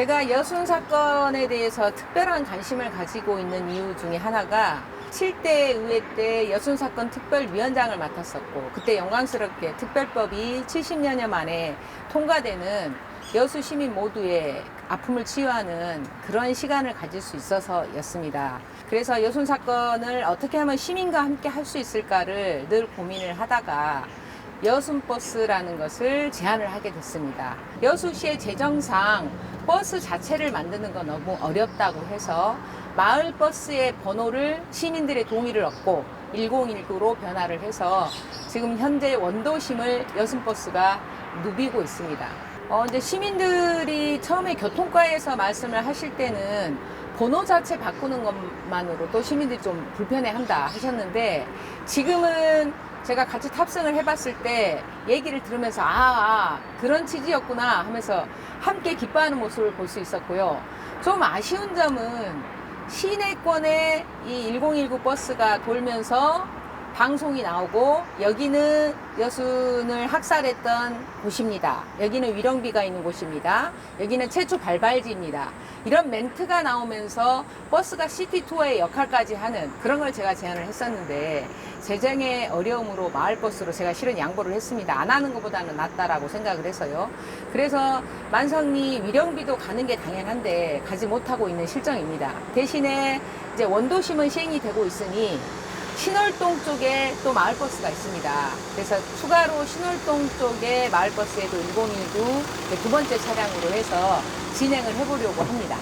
제가 여순 사건에 대해서 특별한 관심을 가지고 있는 이유 중에 하나가 7대 의회 때 여순 사건 특별위원장을 맡았었고, 그때 영광스럽게 특별법이 70여년 만에 통과되는 여수 시민 모두의 아픔을 치유하는 그런 시간을 가질 수 있어서였습니다. 그래서 여순 사건을 어떻게 하면 시민과 함께 할 수 있을까를 늘 고민을 하다가 여순버스라는 것을 제안을 하게 됐습니다. 여수시의 재정상 버스 자체를 만드는 건 너무 어렵다고 해서 마을버스의 번호를 시민들의 동의를 얻고 1019로 변화를 해서 지금 현재 원도심을 여순버스가 누비고 있습니다. 이제 시민들이 처음에 교통과에서 말씀을 하실 때는 번호 자체 바꾸는 것만으로도 시민들이 좀 불편해한다 하셨는데, 지금은 제가 같이 탑승을 해봤을 때 얘기를 들으면서 그런 취지였구나 하면서 함께 기뻐하는 모습을 볼 수 있었고요. 좀 아쉬운 점은 시내권에 이 1019 버스가 돌면서 방송이 나오고, 여기는 여순을 학살했던 곳입니다. 여기는 위령비가 있는 곳입니다. 여기는 최초 발발지입니다. 이런 멘트가 나오면서 버스가 시티투어의 역할까지 하는 그런 걸 제가 제안을 했었는데, 재정의 어려움으로 마을버스로 제가 실은 양보를 했습니다. 안 하는 것보다는 낫다라고 생각을 해서요. 그래서 만성리 위령비도 가는 게 당연한데 가지 못하고 있는 실정입니다. 대신에 이제 원도심은 시행이 되고 있으니 신월동 쪽에 또 마을버스가 있습니다. 그래서 추가로 신월동 쪽에 마을버스에도 1019 두 번째 차량으로 해서 진행을 해보려고 합니다.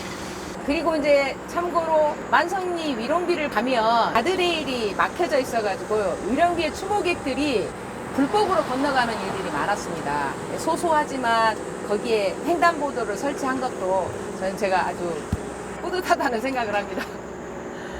그리고 이제 참고로 만성리 위령비를 가면 가드레일이 막혀져 있어가지고 위령비의 추모객들이 불법으로 건너가는 일들이 많았습니다. 소소하지만 거기에 횡단보도를 설치한 것도 저는 제가 아주 뿌듯하다는 생각을 합니다.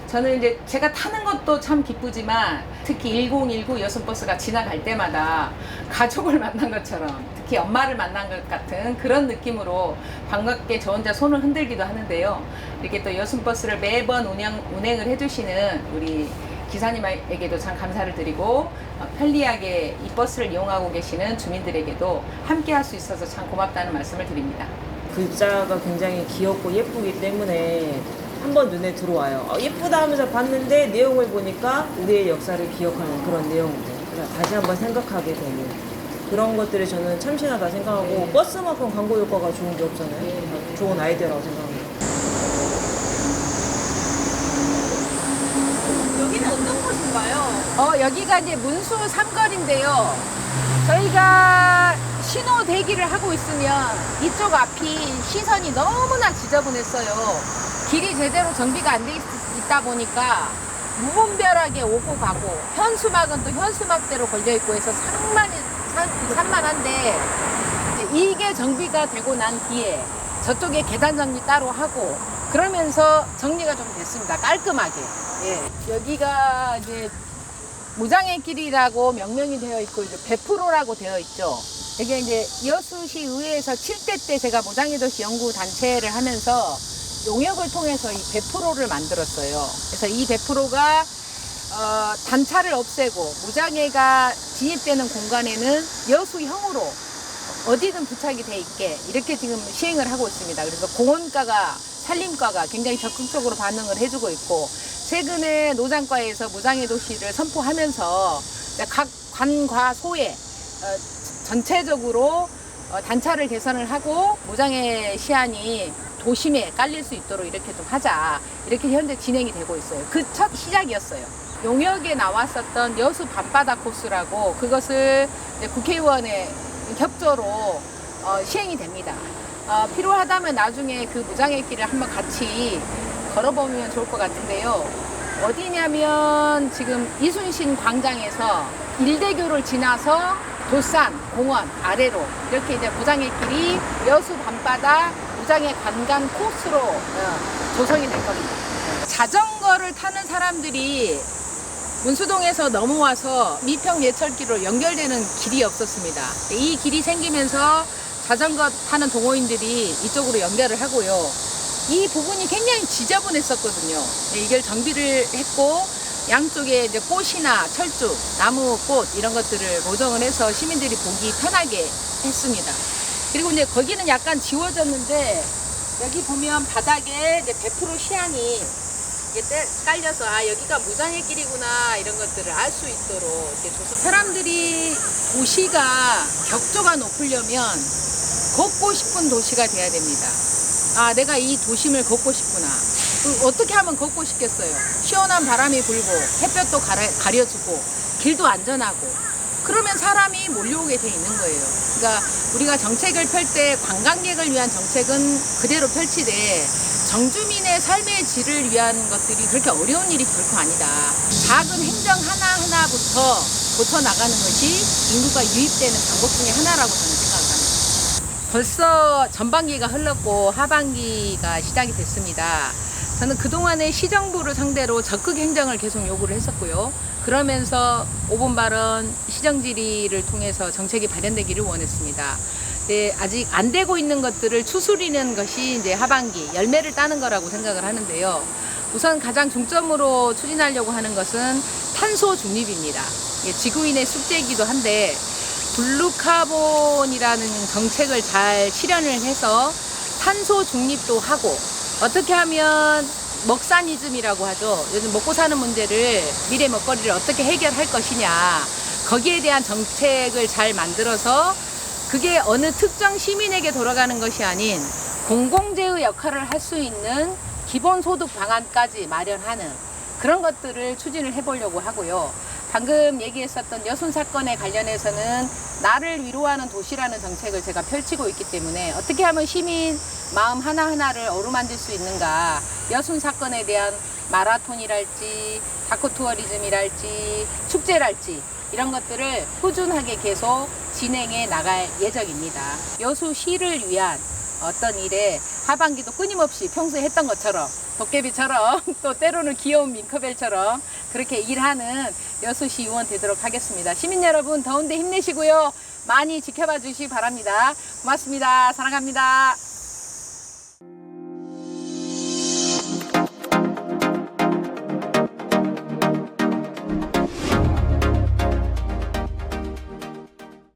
저는 이제 제가 타는 것도 참 기쁘지만 특히 1019 여순버스가 지나갈 때마다 가족을 만난 것처럼, 특히 엄마를 만난 것 같은 그런 느낌으로 반갑게 저 혼자 손을 흔들기도 하는데요. 이렇게 또 여순버스를 매번 운행을 해주시는 우리 기사님에게도 참 감사를 드리고, 편리하게 이 버스를 이용하고 계시는 주민들에게도 함께 할 수 있어서 참 고맙다는 말씀을 드립니다. 글자가 굉장히 귀엽고 예쁘기 때문에 한번 눈에 들어와요. 예쁘다 하면서 봤는데 내용을 보니까 우리의 역사를 기억하는 그런 내용들, 다시 한번 생각하게 되는 그런 것들이 저는 참신하다 생각하고, 버스만큼 광고 효과가 좋은 게 없잖아요. 좋은 아이디어라고 생각합니다. 여기는 어떤 곳인가요? 여기가 이제 문수 삼거리인데요. 저희가 신호 대기를 하고 있으면 이쪽 앞이 시선이 너무나 지저분했어요. 길이 제대로 정비가 안 돼 있다 보니까 무분별하게 오고 가고, 현수막은 또 현수막대로 걸려있고 해서 산만한데, 이게 정비가 되고 난 뒤에 저쪽에 계단 정리 따로 하고 그러면서 정리가 좀 됐습니다. 깔끔하게. 예. 여기가 이제 무장의 길이라고 명명이 되어 있고, 이제 100%라고 되어 있죠. 이게 이제 여수시 의회에서 7대 때 제가 무장의 도시 연구 단체를 하면서 용역을 통해서 이 100%를 만들었어요. 그래서 이 100%가 단차를 없애고 무장애가 진입되는 공간에는 여수형으로 어디든 부착이 돼 있게 이렇게 지금 시행을 하고 있습니다. 그래서 공원과가, 산림과가 굉장히 적극적으로 반응을 해주고 있고, 최근에 노장과에서 무장애 도시를 선포하면서 각 관과소에 전체적으로 단차를 개선을 하고 무장애 시안이 도심에 깔릴 수 있도록 이렇게 좀 하자, 이렇게 현재 진행이 되고 있어요. 그 첫 시작이었어요. 용역에 나왔었던 여수 밤바다 코스라고, 그것을 이제 국회의원의 협조로 시행이 됩니다. 필요하다면 나중에 그 무장의 길을 한번 같이 걸어보면 좋을 것 같은데요. 어디냐면 지금 이순신 광장에서 일대교를 지나서 도산 공원 아래로 이렇게 이제 무장의 길이 여수 밤바다 무장의 관광 코스로 조성이 될 겁니다. 자전거를 타는 사람들이 문수동에서 넘어와서 미평 예철길로 연결되는 길이 없었습니다. 이 길이 생기면서 자전거 타는 동호인들이 이쪽으로 연결을 하고요. 이 부분이 굉장히 지저분했었거든요. 이걸 정비를 했고, 양쪽에 이제 꽃이나 철쭉, 나무, 꽃 이런 것들을 모정을 해서 시민들이 보기 편하게 했습니다. 그리고 이제 거기는 약간 지워졌는데 여기 보면 바닥에 이제 100% 시안이 이게 깔려서 아 여기가 무장의 길이구나 이런 것들을 알 수 있도록 이렇게 줘서 사람들이 도시가 격조가 높으려면 걷고 싶은 도시가 돼야 됩니다. 아 내가 이 도심을 걷고 싶구나. 어떻게 하면 걷고 싶겠어요? 시원한 바람이 불고 햇볕도 가려주고 길도 안전하고 그러면 사람이 몰려오게 돼 있는 거예요. 그러니까 우리가 정책을 펼 때 관광객을 위한 정책은 그대로 펼치되 정주민의 삶의 질을 위한 것들이 그렇게 어려운 일이 결코 아니다. 작은 행정 하나하나부터 고쳐나가는 것이 인구가 유입되는 방법 중에 하나라고 저는 생각합니다. 벌써 전반기가 흘렀고 하반기가 시작이 됐습니다. 저는 그동안에 시정부를 상대로 적극 행정을 계속 요구를 했었고요. 그러면서 5분 발언 시정질의를 통해서 정책이 발현되기를 원했습니다. 네, 아직 안 되고 있는 것들을 추스리는 것이 이제 하반기 열매를 따는 거라고 생각을 하는데요. 우선 가장 중점으로 추진하려고 하는 것은 탄소 중립입니다. 지구인의 숙제이기도 한데 블루카본이라는 정책을 잘 실현을 해서 탄소 중립도 하고 어떻게 하면 먹사니즘이라고 하죠. 요즘 먹고 사는 문제를 미래 먹거리를 어떻게 해결할 것이냐 거기에 대한 정책을 잘 만들어서 그게 어느 특정 시민에게 돌아가는 것이 아닌 공공재의 역할을 할 수 있는 기본소득 방안까지 마련하는 그런 것들을 추진을 해보려고 하고요. 방금 얘기했었던 여순 사건에 관련해서는 나를 위로하는 도시라는 정책을 제가 펼치고 있기 때문에 어떻게 하면 시민 마음 하나하나를 어루만질 수 있는가 여순 사건에 대한 마라톤이랄지 다크투어리즘이랄지 축제랄지 이런 것들을 꾸준하게 계속 진행해 나갈 예정입니다. 여수시를 위한 어떤 일에 하반기도 끊임없이 평소에 했던 것처럼 도깨비처럼 또 때로는 귀여운 밍크벨처럼 그렇게 일하는 여수시 의원 되도록 하겠습니다. 시민 여러분 더운데 힘내시고요. 많이 지켜봐 주시기 바랍니다. 고맙습니다. 사랑합니다.